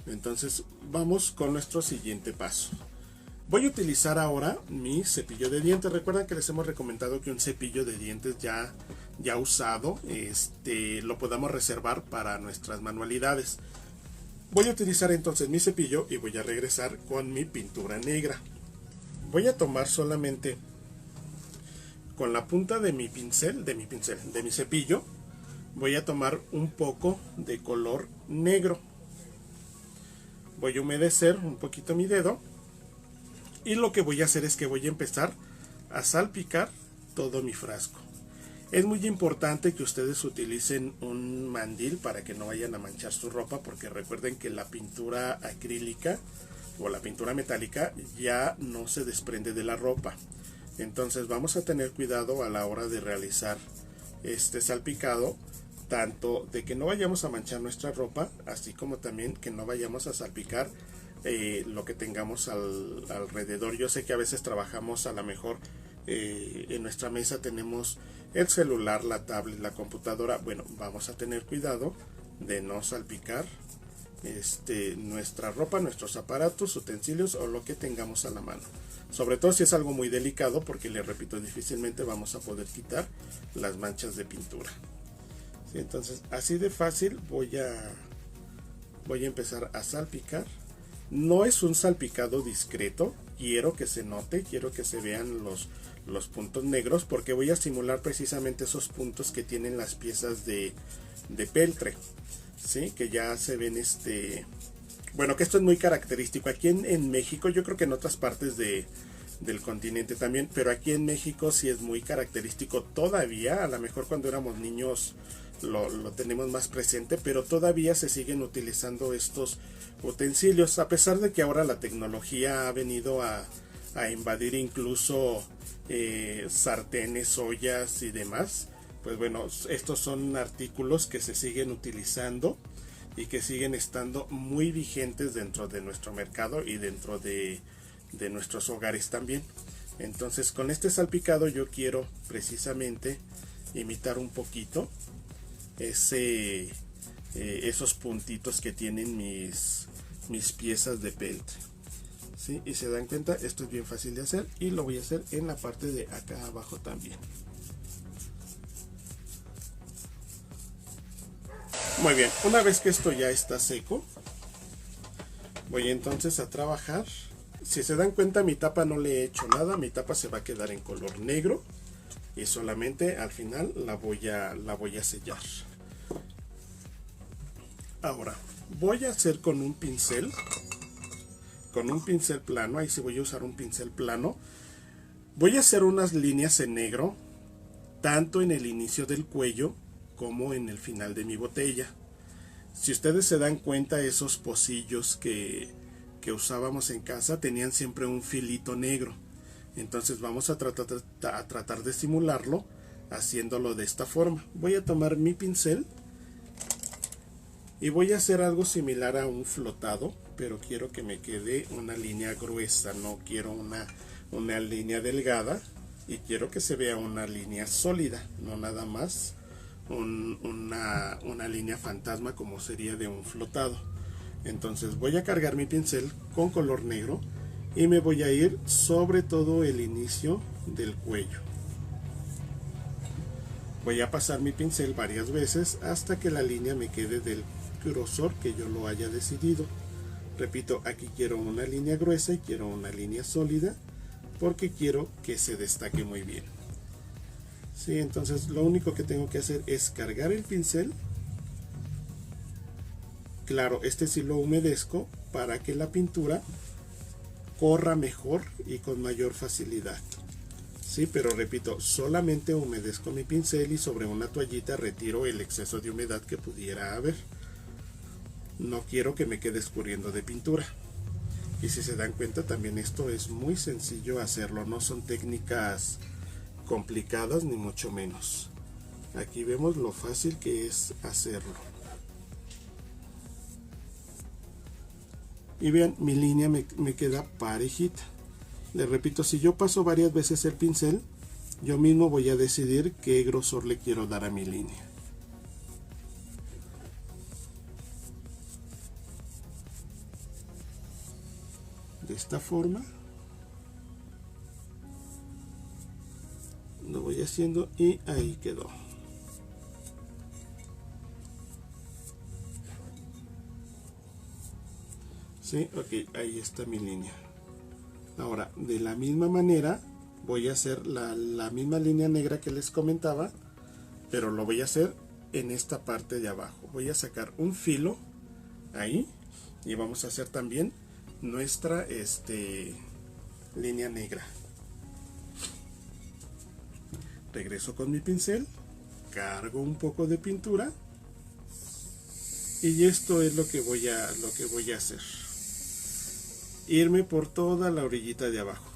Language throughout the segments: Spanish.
Entonces vamos con nuestro siguiente paso. Voy a utilizar ahora mi cepillo de dientes. Recuerden que les hemos recomendado que un cepillo de dientes ya usado lo podamos reservar para nuestras manualidades. Voy a utilizar entonces mi cepillo y voy a regresar con mi pintura negra. Voy a tomar solamente con la punta de mi de mi cepillo, voy a tomar un poco de color negro. Voy a humedecer un poquito mi dedo y lo que voy a hacer es que voy a empezar a salpicar todo mi frasco. Es muy importante que ustedes utilicen un mandil para que no vayan a manchar su ropa, porque recuerden que la pintura acrílica o la pintura metálica ya no se desprende de la ropa. Entonces vamos a tener cuidado a la hora de realizar este salpicado, tanto de que no vayamos a manchar nuestra ropa, así como también que no vayamos a salpicar lo que tengamos alrededor. Yo sé que a veces trabajamos a lo mejor en nuestra mesa tenemos el celular, la tablet, la computadora. Bueno, vamos a tener cuidado de no salpicar nuestra ropa, nuestros aparatos, utensilios o lo que tengamos a la mano. Sobre todo si es algo muy delicado, porque les repito, difícilmente vamos a poder quitar las manchas de pintura. ¿Sí? Entonces así de fácil voy a empezar a salpicar. No es un salpicado discreto, quiero que se note, quiero que se vean los puntos negros, porque voy a simular precisamente esos puntos que tienen las piezas de peltre, ¿sí? Que ya se ven bueno, que esto es muy característico aquí en México. Yo creo que en otras partes del continente también, pero aquí en México sí es muy característico todavía. A lo mejor cuando éramos niños lo tenemos más presente, pero todavía se siguen utilizando estos utensilios, a pesar de que ahora la tecnología ha venido a invadir incluso sartenes, ollas y demás. Pues bueno, estos son artículos que se siguen utilizando y que siguen estando muy vigentes dentro de nuestro mercado y dentro de nuestros hogares también. Entonces con este salpicado yo quiero precisamente imitar un poquito esos puntitos que tienen mis piezas de peltre, ¿sí? Y se dan cuenta, esto es bien fácil de hacer y lo voy a hacer en la parte de acá abajo también. Muy bien, una vez que esto ya está seco, voy entonces a trabajar. Si se dan cuenta, mi tapa no le he hecho nada, mi tapa se va a quedar en color negro y solamente al final la voy a sellar. Ahora voy a hacer con un pincel plano, ahí sí voy a usar un pincel plano. Voy a hacer unas líneas en negro, tanto en el inicio del cuello como en el final de mi botella. Si ustedes se dan cuenta, esos pocillos que usábamos en casa tenían siempre un filito negro. Entonces vamos a tratar de simularlo haciéndolo de esta forma. Voy a tomar mi pincel y voy a hacer algo similar a un flotado, pero quiero que me quede una línea gruesa, no quiero una línea delgada, y quiero que se vea una línea sólida, no nada más una línea fantasma como sería de un flotado. Entonces voy a cargar mi pincel con color negro y me voy a ir sobre todo el inicio del cuello. Voy a pasar mi pincel varias veces hasta que la línea me quede del grosor que yo lo haya decidido. Repito, aquí quiero una línea gruesa y quiero una línea sólida porque quiero que se destaque muy bien. Sí, entonces lo único que tengo que hacer es cargar el pincel. Claro, sí lo humedezco para que la pintura corra mejor y con mayor facilidad. Sí, pero repito, solamente humedezco mi pincel y sobre una toallita retiro el exceso de humedad que pudiera haber. No quiero que me quede escurriendo de pintura. Y si se dan cuenta, también esto es muy sencillo hacerlo, no son técnicas complicadas ni mucho menos. Aquí vemos lo fácil que es hacerlo. Y vean, mi línea me queda parejita. Les repito, si yo paso varias veces el pincel, yo mismo voy a decidir qué grosor le quiero dar a mi línea. de esta forma. Lo voy haciendo y ahí quedó. Sí, ok, ahí está mi línea. Ahora, de la misma manera, voy a hacer la misma línea negra que les comentaba, pero lo voy a hacer en esta parte de abajo. Voy a sacar un filo ahí y vamos a hacer también nuestra línea negra. Regreso con mi pincel, cargo un poco de pintura y esto es lo que voy a hacer. Irme por toda la orillita de abajo.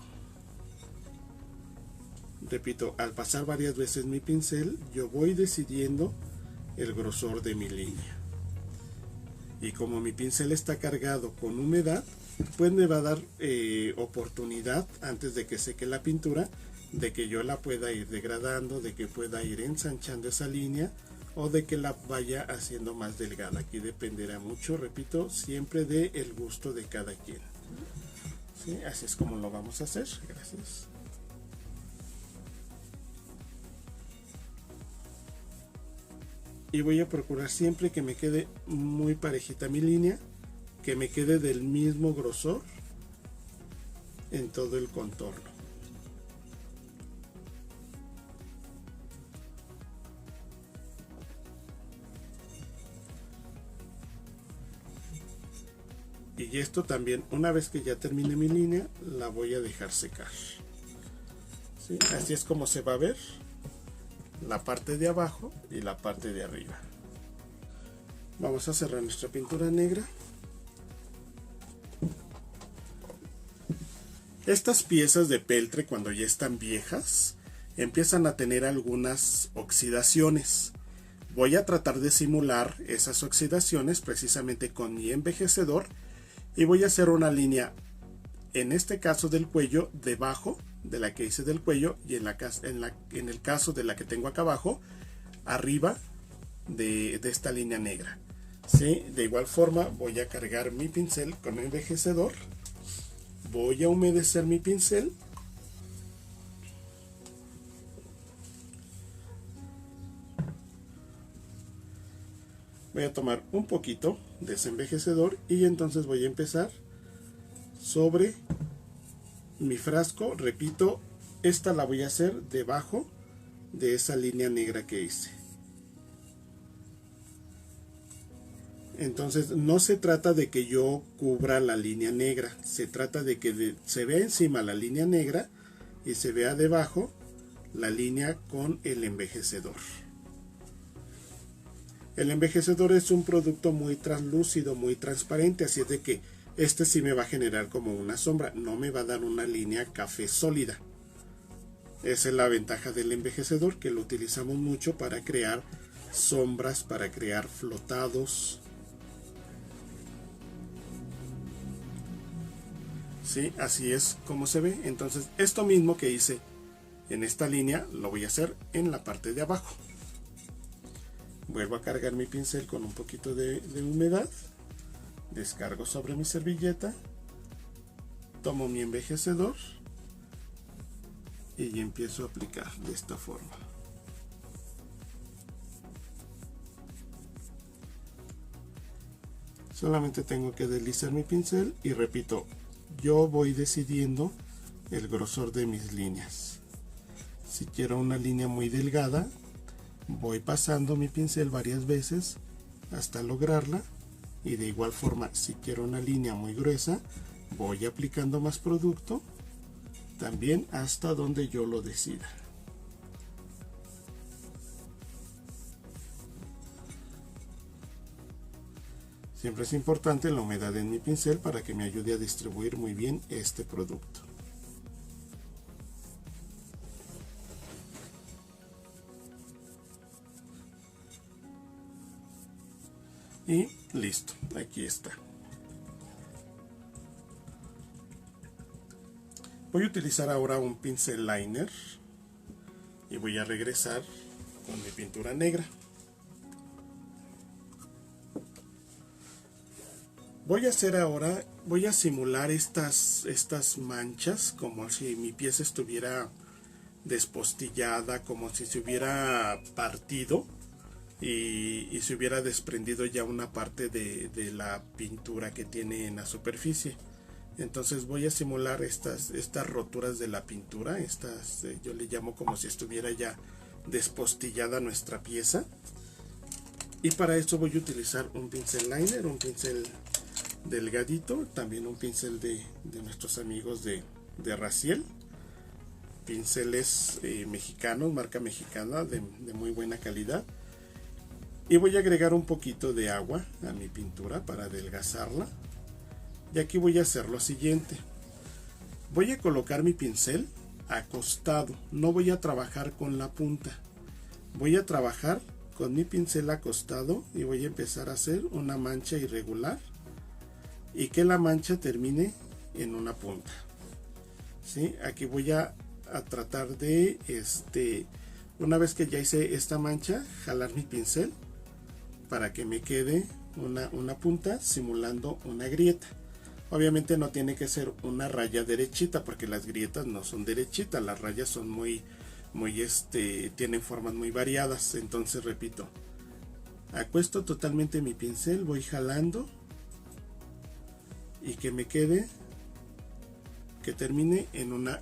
Repito, al pasar varias veces mi pincel, yo voy decidiendo el grosor de mi línea. Y como mi pincel está cargado con humedad, pues me va a dar oportunidad, antes de que seque la pintura, de que yo la pueda ir degradando, de que pueda ir ensanchando esa línea o de que la vaya haciendo más delgada. Aquí dependerá mucho, repito, siempre del gusto de cada quien. ¿Sí? Así es como lo vamos a hacer. Gracias. Y voy a procurar siempre que me quede muy parejita mi línea, que me quede del mismo grosor en todo el contorno. Y esto también, una vez que ya termine mi línea, la voy a dejar secar. ¿Sí? Así es como se va a ver la parte de abajo y la parte de arriba. Vamos a cerrar nuestra pintura negra. Estas piezas de peltre, cuando ya están viejas, empiezan a tener algunas oxidaciones. Voy a tratar de simular esas oxidaciones precisamente con mi envejecedor y voy a hacer una línea, en este caso del cuello, debajo de la que hice del cuello, y en el caso de la que tengo acá abajo, arriba de esta línea negra. ¿Sí? De igual forma voy a cargar mi pincel con el envejecedor, voy a humedecer mi pincel voy a tomar un poquito de ese envejecedor y entonces voy a empezar sobre mi frasco. Repito, esta la voy a hacer debajo de esa línea negra que hice. Entonces no se trata de que yo cubra la línea negra, se trata de que se vea encima la línea negra y se vea debajo la línea con el envejecedor. El envejecedor es un producto muy translúcido, muy transparente, así es de que este sí me va a generar como una sombra, no me va a dar una línea café sólida. Esa es la ventaja del envejecedor, que lo utilizamos mucho para crear sombras, para crear flotados. Sí, así es como se ve. Entonces esto mismo que hice en esta línea lo voy a hacer en la parte de abajo. Vuelvo a cargar mi pincel con un poquito de humedad, descargo sobre mi servilleta, tomo mi envejecedor y empiezo a aplicar de esta forma. Solamente tengo que deslizar mi pincel y repito, yo voy decidiendo el grosor de mis líneas. Si quiero una línea muy delgada, voy pasando mi pincel varias veces hasta lograrla, y de igual forma si quiero una línea muy gruesa, voy aplicando más producto también hasta donde yo lo decida. Siempre es importante la humedad en mi pincel para que me ayude a distribuir muy bien este producto. Y listo, aquí está. Voy a utilizar ahora un pincel liner y voy a regresar con mi pintura negra. Voy a hacer ahora, voy a simular estas manchas como si mi pieza estuviera despostillada, como si se hubiera partido y se hubiera desprendido ya una parte de la pintura que tiene en la superficie. Entonces voy a simular estas roturas de la pintura, yo le llamo como si estuviera ya despostillada nuestra pieza. Y para esto voy a utilizar un pincel liner, un pincel delgadito, también un pincel de nuestros amigos de Raciel, pinceles mexicanos, marca mexicana de muy buena calidad. Y voy a agregar un poquito de agua a mi pintura para adelgazarla. Y aquí voy a hacer lo siguiente: voy a colocar mi pincel acostado, no voy a trabajar con la punta, voy a trabajar con mi pincel acostado y voy a empezar a hacer una mancha irregular y que la mancha termine en una punta. ¿Sí? Aquí voy a tratar de, una vez que ya hice esta mancha, jalar mi pincel para que me quede una punta simulando una grieta. Obviamente no tiene que ser una raya derechita porque las grietas no son derechitas, las rayas son tienen formas muy variadas. Entonces repito, acuesto totalmente mi pincel, voy jalando y que me quede, que termine en una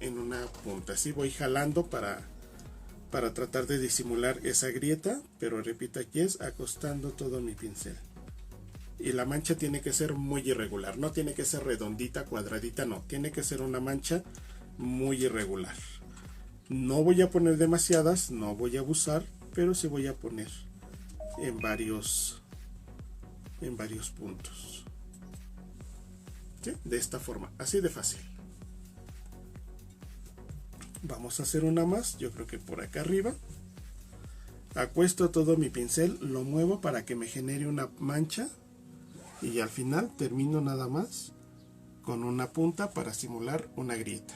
punta. Así voy jalando para tratar de disimular esa grieta, pero repito, aquí es acostando todo mi pincel. Y la mancha tiene que ser muy irregular, no tiene que ser redondita, cuadradita, no, tiene que ser una mancha muy irregular. No voy a poner demasiadas, no voy a abusar, pero sí voy a poner en varios puntos. ¿Sí? De esta forma, así de fácil. Vamos a hacer una más, yo creo que por acá arriba. Acuesto todo mi pincel, lo muevo para que me genere una mancha y al final termino nada más con una punta para simular una grieta.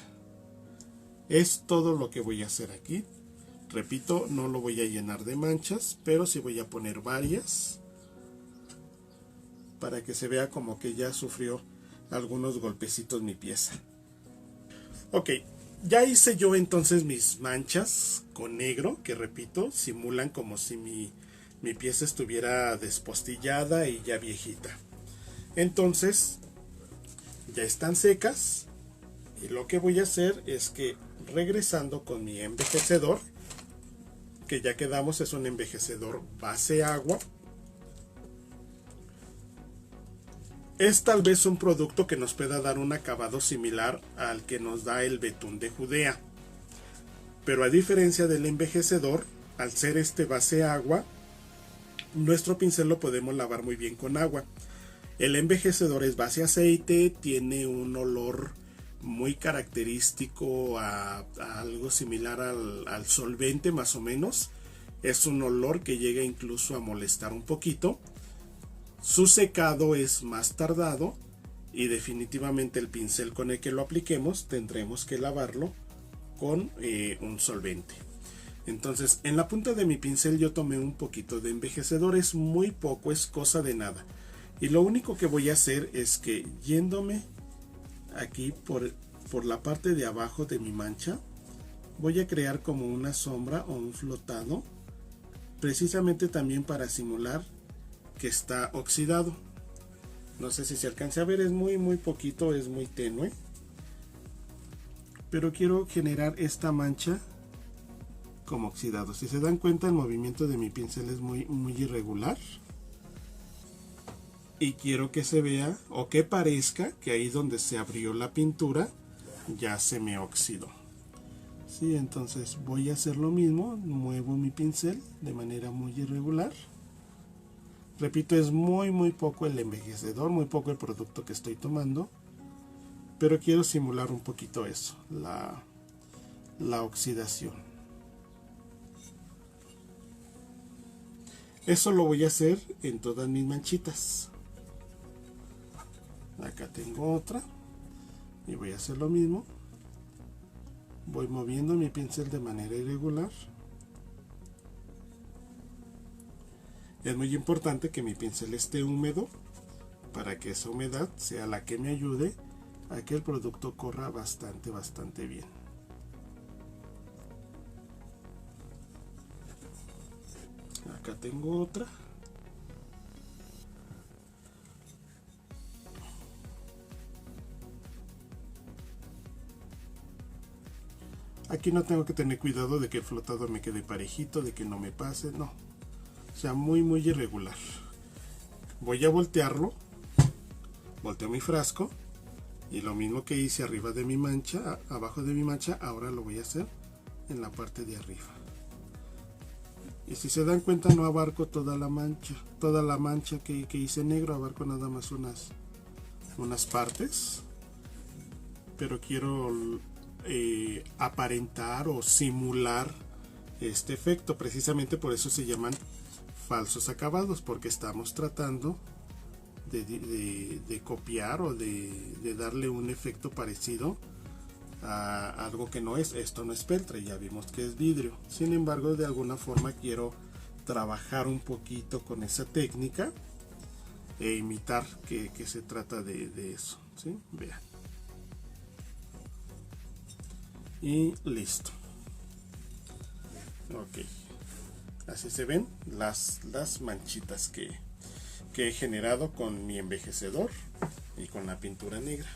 Es todo lo que voy a hacer aquí. Repito, no lo voy a llenar de manchas, pero sí voy a poner varias para que se vea como que ya sufrió algunos golpecitos mi pieza. Ok, ya hice yo entonces mis manchas con negro, que repito, simulan como si mi pieza estuviera despostillada y ya viejita. Entonces, ya están secas y lo que voy a hacer es que regresando con mi envejecedor, que ya quedamos es un envejecedor base agua, es tal vez un producto que nos pueda dar un acabado similar al que nos da el betún de Judea, pero a diferencia del envejecedor, al ser este base agua, nuestro pincel lo podemos lavar muy bien con agua. El envejecedor es base aceite, tiene un olor muy característico a algo similar al solvente más o menos. Es un olor que llega incluso a molestar un poquito. Su secado es más tardado y definitivamente el pincel con el que lo apliquemos tendremos que lavarlo con un solvente. Entonces en la punta de mi pincel yo tomé un poquito de envejecedor, es muy poco, es cosa de nada. Y lo único que voy a hacer es que yéndome aquí por la parte de abajo de mi mancha, voy a crear como una sombra o un flotado, precisamente también para simular que está oxidado. No sé si se alcance a ver, es muy poquito, es muy tenue, pero quiero generar esta mancha como oxidado. Si se dan cuenta, el movimiento de mi pincel es muy irregular. Y quiero que se vea o que parezca que ahí donde se abrió la pintura ya se me oxidó. Sí, entonces voy a hacer lo mismo, muevo mi pincel de manera muy irregular. Repito, es muy poco el envejecedor, muy poco el producto que estoy tomando, pero quiero simular un poquito eso, la oxidación. Eso lo voy a hacer en todas mis manchitas. Acá tengo otra y voy a hacer lo mismo. Voy moviendo mi pincel de manera irregular. Es muy importante que mi pincel esté húmedo para que esa humedad sea la que me ayude a que el producto corra bastante bien. Acá tengo otra. Aquí no tengo que tener cuidado de que el flotado me quede parejito, de que no me pase, no. O sea, muy irregular. Voy a voltearlo. Volteo mi frasco. Y lo mismo que hice arriba de mi mancha, abajo de mi mancha, ahora lo voy a hacer en la parte de arriba. Y si se dan cuenta, no abarco toda la mancha que hice negro, abarco nada más unas partes. Pero quiero aparentar o simular este efecto, precisamente por eso se llaman falsos acabados, porque estamos tratando de copiar o de darle un efecto parecido a algo que no es. Esto no es peltre, ya vimos que es vidrio. Sin embargo, de alguna forma quiero trabajar un poquito con esa técnica e imitar que se trata de eso, ¿sí? Vean. Y listo. Ok, así se ven las manchitas que he generado con mi envejecedor y con la pintura negra.